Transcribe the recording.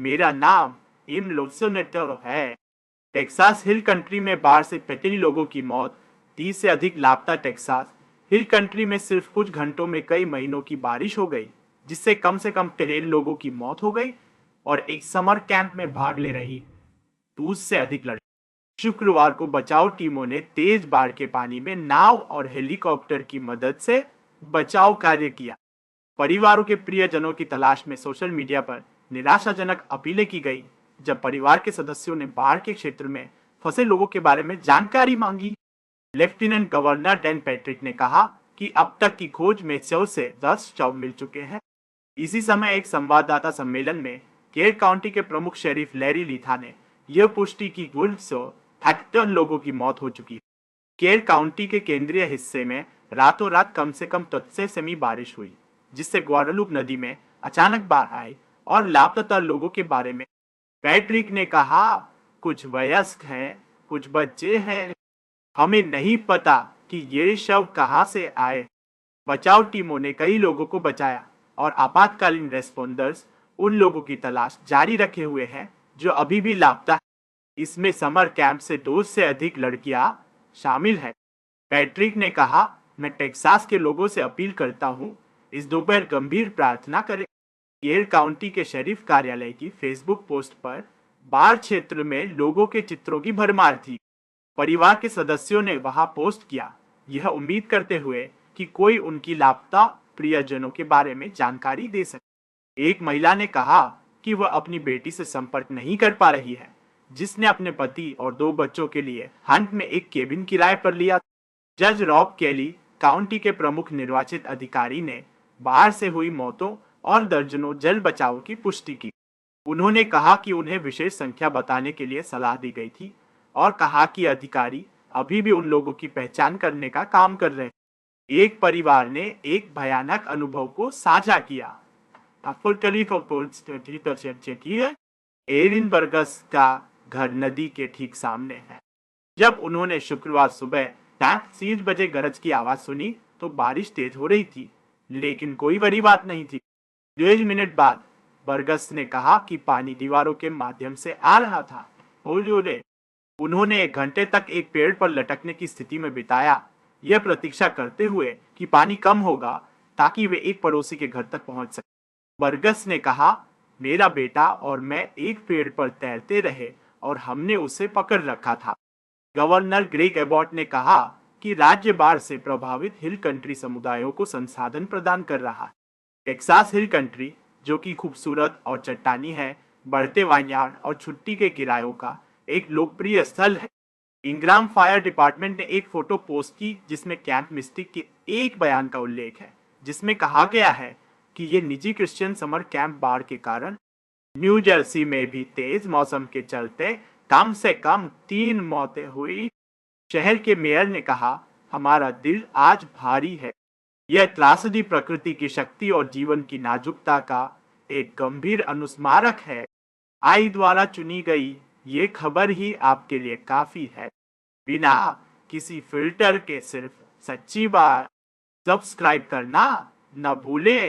मेरा नाम इम लोसोनेटो है। टेक्सास हिल कंट्री में बाढ़ से 35 लोगों की मौत, 30 से अधिक लापता। टेक्सास हिल कंट्री में सिर्फ कुछ घंटों में कई महीनों की बारिश हो गई, जिससे कम से कम 13 लोगों की मौत हो गई और एक समर कैंप में भाग ले रही 20 से अधिक लड़की। शुक्रवार को बचाव टीमों ने तेज बाढ़ के पानी में नाव और हेलीकॉप्टर की मदद से बचाव कार्य किया। परिवारों के प्रियजनों की तलाश में सोशल मीडिया पर निराशाजनक अपीलें की गई जब परिवार के सदस्यों ने बाढ़ के क्षेत्र में फंसे लोगों के बारे में जानकारी मांगी। लेफ्टिनेंट गवर्नर डैन पैट्रिक ने कहा कि अब तक की खोज में 100 से 10 शव मिल चुके हैं। इसी समय एक संवाददाता सम्मेलन में केर काउंटी के प्रमुख शेरिफ लैरी लीथा ने यह पुष्टि की कुल 178 लोगों की मौत हो चुकी है। केर काउंटी के केंद्रीय हिस्से में रातों रात कम से कम 33 सेमी बारिश हुई, जिससे ग्वाडालूप नदी में अचानक बाढ़ आई और लापता लोगों के बारे में पैट्रिक ने कहा, कुछ वयस्क हैं, कुछ बच्चे हैं, हमें नहीं पता कि ये शव कहां से आए। बचाव टीमों ने कई लोगों को बचाया और आपातकालीन रेस्पोंडर्स उन लोगों की तलाश जारी रखे हुए हैं जो अभी भी लापता है। इसमें समर कैंप से 2 से अधिक लड़कियां शामिल हैं। पैट्रिक ने कहा, मैं टेक्सास के लोगों से अपील करता हूं, इस दोपहर गंभीर प्रार्थना करें। येल काउंटी के शेरिफ कार्यालय की फेसबुक पोस्ट पर बाढ़ क्षेत्र में लोगों के चित्रों की भरमार थी। परिवार के सदस्यों ने वहां पोस्ट किया, यह उम्मीद करते हुए कि कोई उनकी लापता प्रियजनों के बारे में जानकारी दे सके। एक महिला ने कहा कि वह अपनी बेटी से संपर्क नहीं कर पा रही है, जिसने अपने पति और 2 बच्चों के लिए हंट में एक केबिन किराए पर लिया। जज रॉब केली, काउंटी के प्रमुख निर्वाचित अधिकारी, ने बाढ़ से हुई मौतों और दर्जनों जल बचाव की पुष्टि की। उन्होंने कहा कि उन्हें विशेष संख्या बताने के लिए सलाह दी गई थी और कहा कि अधिकारी अभी भी उन लोगों की पहचान करने का काम कर रहे हैं। एक परिवार ने एक भयानक अनुभव को साझा किया। एरिन बर्गस का घर नदी के ठीक सामने है। जब उन्होंने शुक्रवार सुबह 6 बजे गरज की आवाज सुनी तो बारिश तेज हो रही थी, लेकिन कोई बड़ी बात नहीं थी। 1.5 मिनट बाद बर्गस ने कहा कि पानी दीवारों के माध्यम से आ रहा था। उन्होंने 1 घंटे तक एक पेड़ पर लटकने की स्थिति में बिताया, यह प्रतीक्षा करते हुए कि पानी कम होगा ताकि वे एक पड़ोसी के घर तक पहुंच सके। बर्गस ने कहा, मेरा बेटा और मैं एक पेड़ पर तैरते रहे और हमने उसे पकड़ रखा था। गवर्नर ग्रेग एबॉट ने कहा कि राज्य बाढ़ से प्रभावित हिल कंट्री समुदायों को संसाधन प्रदान कर रहा है। टेक्सास हिल कंट्री, जो कि खूबसूरत और चट्टानी है, बढ़ते वाइनयार्ड और छुट्टी के किरायों का एक लोकप्रिय स्थल है। इंग्राम फायर डिपार्टमेंट ने एक फोटो पोस्ट की जिसमें कैंप मिस्टिक के एक बयान का उल्लेख है, जिसमें कहा गया है कि ये निजी क्रिश्चियन समर कैंप बाढ़ के कारण न्यू जर्सी में भी तेज मौसम के चलते कम से कम 3 मौतें हुई। शहर के मेयर ने कहा, हमारा दिल आज भारी है। यह त्रासदी प्रकृति की शक्ति और जीवन की नाजुकता का एक गंभीर अनुस्मारक है। आई द्वारा चुनी गई ये खबर ही आपके लिए काफी है, बिना किसी फिल्टर के सिर्फ सच्ची बात। सब्सक्राइब करना न भूले।